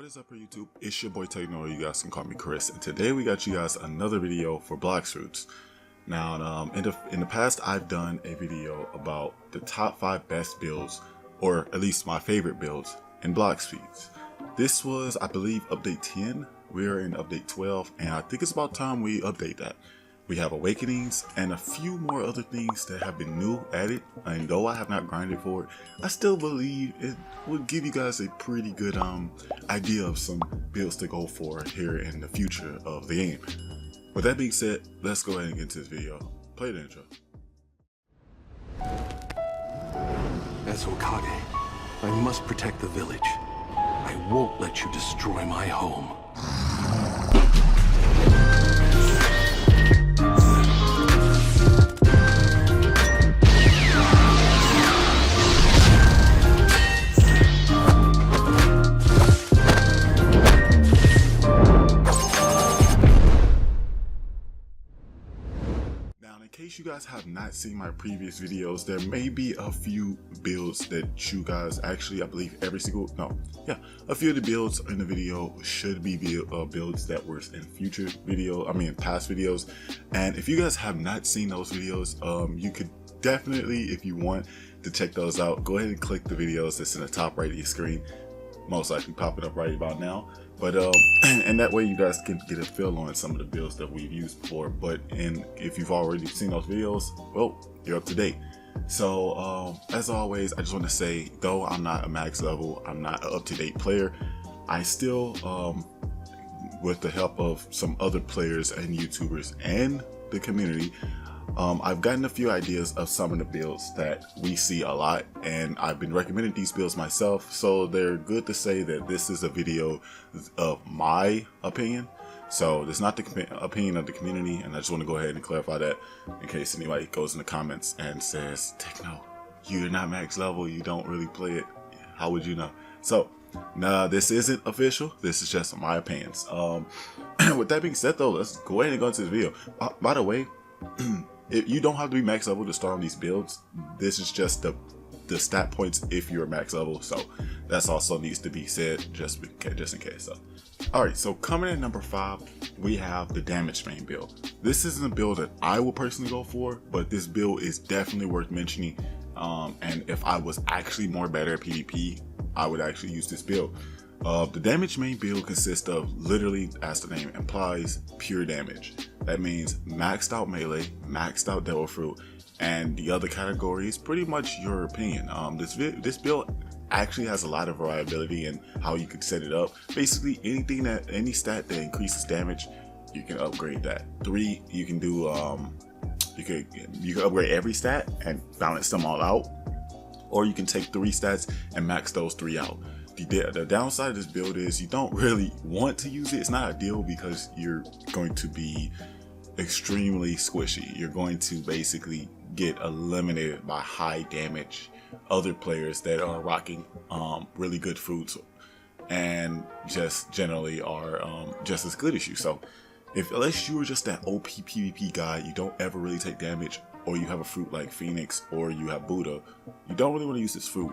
What is up for YouTube? It's your boy Techno, you guys can call me Chris, and today we got you guys another video for Blox Roots. Now, in the past, I've done a video about the top 5 best builds, or at least my favorite builds, in Blox feeds. This was, I believe, update 10. We're in update 12, and I think it's about time we update that. We have awakenings and a few more other things that have been new added, and though I have not grinded for it, I still believe it will give you guys a pretty good idea of some builds to go for here in the future of the game. With that being said, let's go ahead and get into this video. Play the intro. As Hokage, I must protect the village. I won't let you destroy my home. In case you guys have not seen my previous videos, there may be a few builds that you guys actually, I believe a few of the builds in the video should be builds that were in past videos. And if you guys have not seen those videos, you could definitely, if you want to check those out, go ahead and click the videos that's in the top right of your screen, most likely popping up right about now. But and that way you guys can get a feel on some of the builds that we've used before. And if you've already seen those videos, well, you're up to date. So as always, I just want to say, though I'm not a max level, I'm not an up-to-date player, I still, with the help of some other players and YouTubers and the community, I've gotten a few ideas of some of the builds that we see a lot, and I've been recommending these builds myself, so they're good to say that this is a video of my opinion. So it's not the opinion of the community, and I just want to go ahead and clarify that in case anybody goes in the comments and says, Techno, you're not max level, you don't really play it, how would you know? So nah, this isn't official, this is just my opinions. With that being said though, let's go ahead and go into this video. By the way, you don't have to be max level to start on these builds. This is just the stat points if you're max level, so that's also needs to be said just in case. So alright, so coming in number 5, we have the damage main build. This isn't a build that I will personally go for, but this build is definitely worth mentioning, and if I was actually more better at PvP, I would actually use this build. The damage main build consists of, literally as the name implies, pure damage. That means maxed out melee, maxed out devil fruit, and the other category is pretty much your opinion. This build actually has a lot of variability in how you can set it up. Basically, any stat that increases damage, you can upgrade that. 3, you can do you can upgrade every stat and balance them all out, or you can take 3 stats and max those 3 out. The downside of this build is you don't really want to use it. It's not ideal because you're going to be extremely squishy. You're going to basically get eliminated by high damage other players that are rocking really good fruits and just generally are just as good as you. So unless you were just that OP PvP guy, you don't ever really take damage, or you have a fruit like Phoenix, or you have Buddha, you don't really want to use this fruit.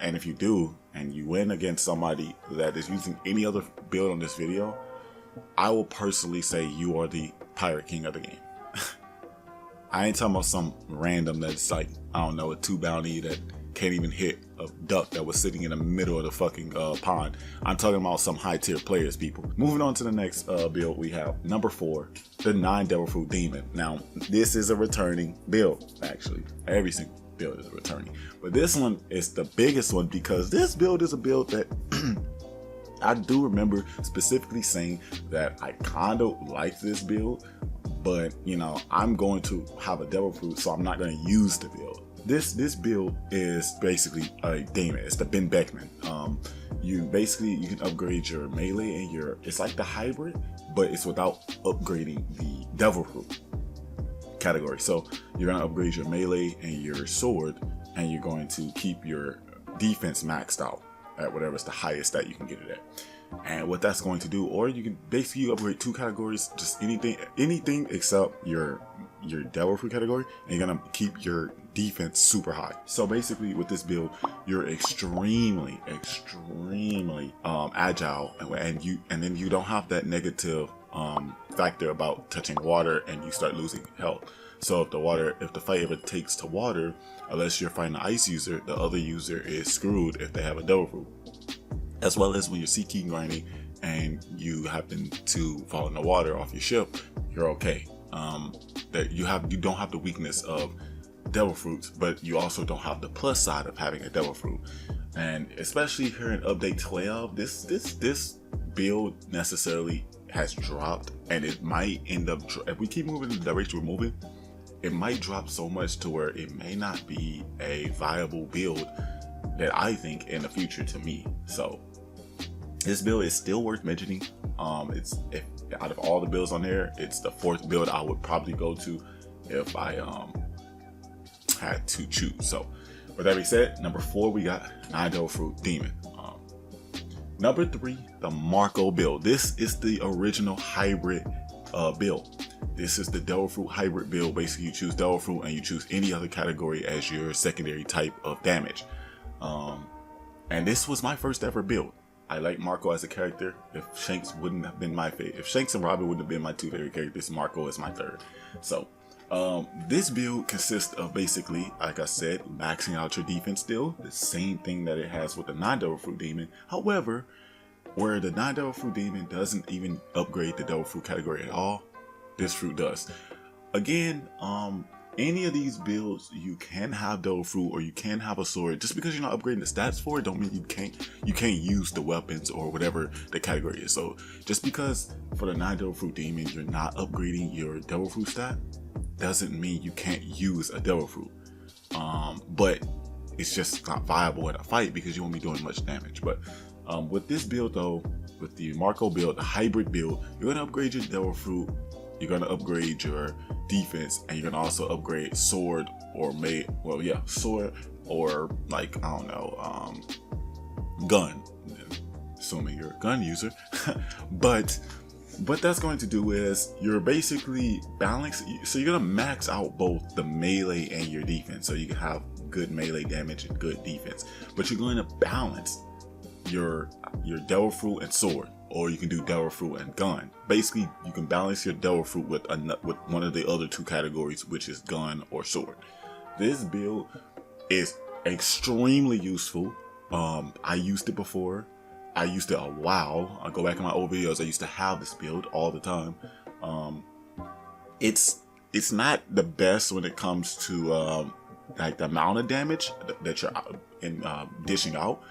And if you do, and you win against somebody that is using any other build on this video, I will personally say you are the pirate king of the game. I ain't talking about some random that's like, I don't know, a 2 bounty that can't even hit a duck that was sitting in the middle of the fucking pond. I'm talking about some high tier players, people. Moving on to the next build, we have number 4, the 9 devil fruit demon. Now, this is a returning build, actually. Every single build is returning, but this one is the biggest one because this build is a build that I do remember specifically saying that I kind of like this build, but you know, I'm going to have a devil fruit, so I'm not going to use the build. This build is basically a demon. It's the Ben Beckman. You can upgrade your melee and it's like the hybrid, but it's without upgrading the devil fruit category. So you're going to upgrade your melee and your sword, and you're going to keep your defense maxed out at whatever's the highest that you can get it at. And what that's going to do, or you can basically upgrade 2 categories, just anything except your devil fruit category, and you're gonna keep your defense super high. So basically with this build, you're extremely agile, and then you don't have that negative factor about touching water and you start losing health. So if the fight ever takes to water, unless you're fighting an ice user, the other user is screwed if they have a devil fruit. As well as when you're sea key grinding and you happen to fall in the water off your ship, you're okay. That you don't have the weakness of devil fruits, but you also don't have the plus side of having a devil fruit. And especially here in update 12, this build necessarily has dropped, and it might end up, if we keep moving in the direction we're moving, it might drop so much to where it may not be a viable build that I think in the future to me. So this build is still worth mentioning. It's out of all the builds on there, it's the 4th build I would probably go to if I had to choose. So with that being said, number 4 we got Devil Fruit Demon. Number 3, the Marco build. This is the original hybrid build. This is the Devil Fruit hybrid build. Basically, you choose Devil Fruit and you choose any other category as your secondary type of damage. And this was my first ever build. I like Marco as a character. If Shanks wouldn't have been my favorite, if Shanks and Robin wouldn't have been my 2 favorite characters, Marco is my 3rd. So this build consists of basically, like I said, maxing out your defense still, the same thing that it has with the non-Devil Fruit Demon. However, where the non-Devil Fruit Demon doesn't even upgrade the Devil Fruit category at all, this fruit does. Again, any of these builds, you can have Devil Fruit or you can have a sword. Just because you're not upgrading the stats for it, don't mean you can't use the weapons or whatever the category is. So just because for the non-Devil Fruit Demon you're not upgrading your Devil Fruit stat, doesn't mean you can't use a Devil Fruit. But it's just not viable in a fight because you won't be doing much damage. But with this build though, with the Marco build, the hybrid build, you're gonna upgrade your Devil Fruit, you're gonna upgrade your defense, and you're gonna also upgrade sword or sword or like, I don't know, gun, assuming you're a gun user. but what that's going to do is you're basically balancing, so you're gonna max out both the melee and your defense, so you can have good melee damage and good defense, but you're going to balance your Devil Fruit and sword, or you can do Devil Fruit and gun. Basically, you can balance your Devil Fruit with one of the other 2 categories, which is gun or sword. This build is extremely useful. I used it before. I used it a while. I'll go back in my old videos. I used to have this build all the time. It's not the best when it comes to like the amount of damage that you're dishing out,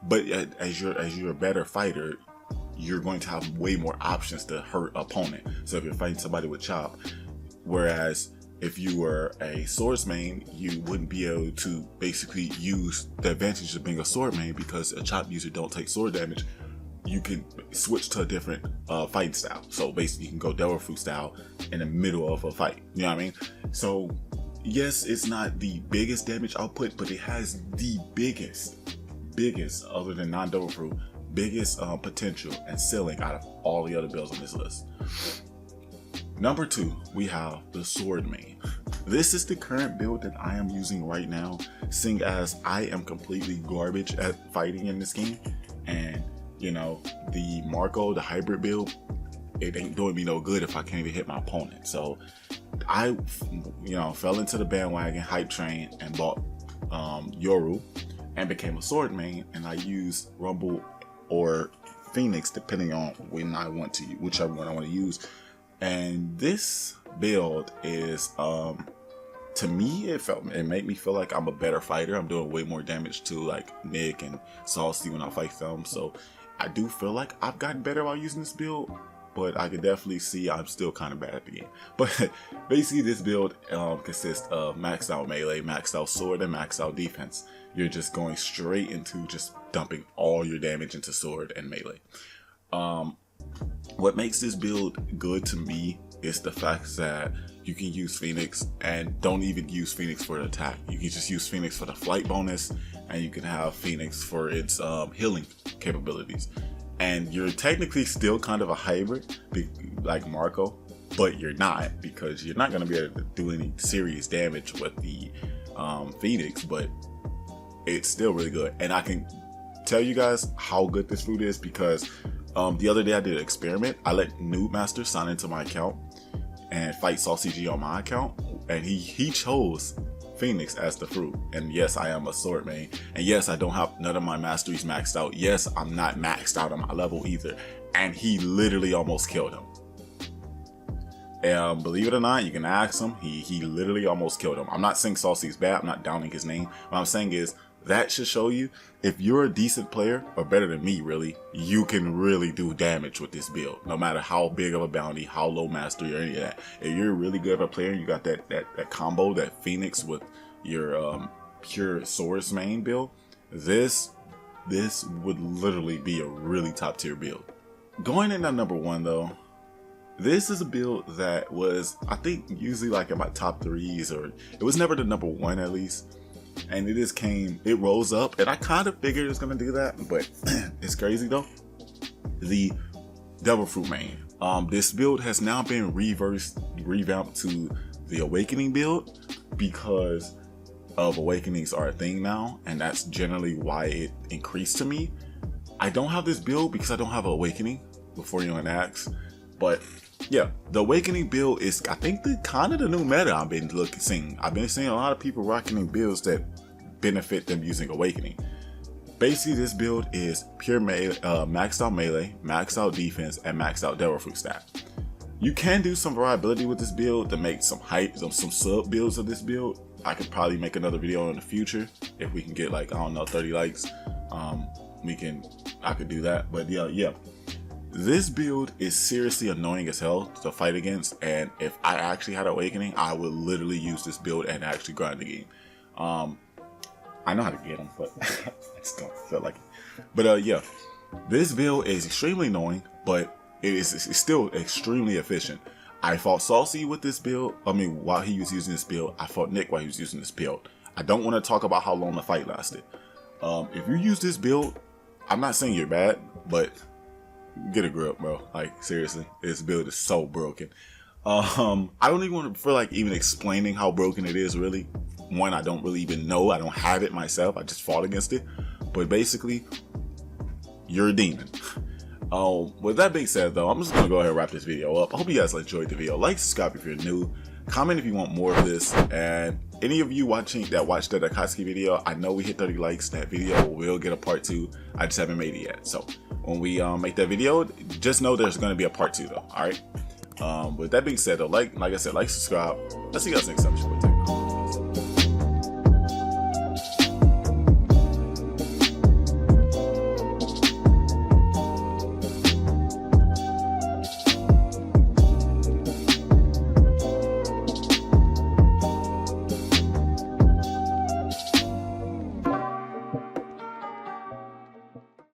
but as you're a better fighter, you're going to have way more options to hurt opponent. So if you're fighting somebody with chop, whereas if you were a swords main, you wouldn't be able to basically use the advantage of being a sword main, because a chop user don't take sword damage. You can switch to a different fighting style. So basically you can go Devil Fruit style in the middle of a fight. You know what I mean? So yes, it's not the biggest damage output, but it has the biggest other than non-Devil Fruit, biggest potential and ceiling out of all the other builds on this list. Number 2, we have the sword main. This is the current build that I am using right now, seeing as I am completely garbage at fighting in this game. And you know, the Marco, the hybrid build, it ain't doing me no good if I can't even hit my opponent. So I, fell into the bandwagon hype train and bought Yoru and became a sword main, and I use Rumble or Phoenix depending on when I want to, whichever one I want to use. And this build is to me, it made me feel like I'm a better fighter. I'm doing way more damage to like Nick and Saucy when I fight them. So I do feel like I've gotten better while using this build, but I can definitely see I'm still kind of bad at the game. But basically this build consists of maxed out melee, maxed out sword, and maxed out defense. You're just going straight into just dumping all your damage into sword and melee. What makes this build good to me is the fact that you can use Phoenix, and don't even use Phoenix for the attack. You can just use Phoenix for the flight bonus, and you can have Phoenix for its healing capabilities. and you're technically still kind of a hybrid, like Marco, but you're not, because you're not going to be able to do any serious damage with the Phoenix, but it's still really good. And I can tell you guys how good this fruit is because the other day I did an experiment. I let Noob Master sign into my account and fight Saucy G on my account, and he chose Phoenix as the fruit. And yes, I am a sword main, and yes, I don't have none of my masteries maxed out. Yes, I'm not maxed out on my level either, and he literally almost killed him. And believe it or not, you can ask him, he literally almost killed him. I'm not saying Saucy is bad, I'm not downing his name. What I'm saying is that should show you, if you're a decent player, or better than me really, you can really do damage with this build, no matter how big of a bounty, how low mastery, or any of that. If you're really good of a player, you got that combo, that Phoenix with your pure swords main build, this would literally be a really top tier build. Going into number 1 though, this is a build that was, I think, usually like in my top 3s, or it was never the number 1 at least. And it rose up, and I kind of figured it was gonna do that, but it's crazy though. The Devil Fruit main. This build has now been revamped to the Awakening build because of Awakenings are a thing now, and that's generally why it increased to me. I don't have this build because I don't have an Awakening, before you ask, but yeah, the Awakening build is, I think, the kind of the new meta I've been seeing. I've been seeing a lot of people rocking builds that benefit them using Awakening. Basically, this build is pure maxed out melee, maxed out defense, and maxed out Devil Fruit stat. You can do some variability with this build to make some hype, some sub builds of this build. I could probably make another video in the future if we can get, like, I don't know, 30 likes. I could do that. But yeah. This build is seriously annoying as hell to fight against, and if I actually had Awakening, I would literally use this build and actually grind the game. I know how to get them, but I just don't feel like it. But yeah, this build is extremely annoying, but it's still extremely efficient. I fought Saucy with this build. I mean, while he was using this build, I fought Nick while he was using this build. I don't want to talk about how long the fight lasted. If you use this build, I'm not saying you're bad, but get a grip, bro. Like, seriously, this build is so broken. I don't even want to feel like even explaining how broken it is, really. One, I don't really even know. I don't have it myself. I just fought against it. But basically, you're a demon. With that being said, though, I'm just going to go ahead and wrap this video up. I hope you guys enjoyed the video. Like, subscribe if you're new. Comment if you want more of this. And any of you watching that watched the Akatsuki video, I know we hit 30 likes. That video will get a part 2. I just haven't made it yet. So when we make that video, just know there's going to be a part 2 though. All right. With that being said, though, like I said, like, subscribe. I'll see you guys next time.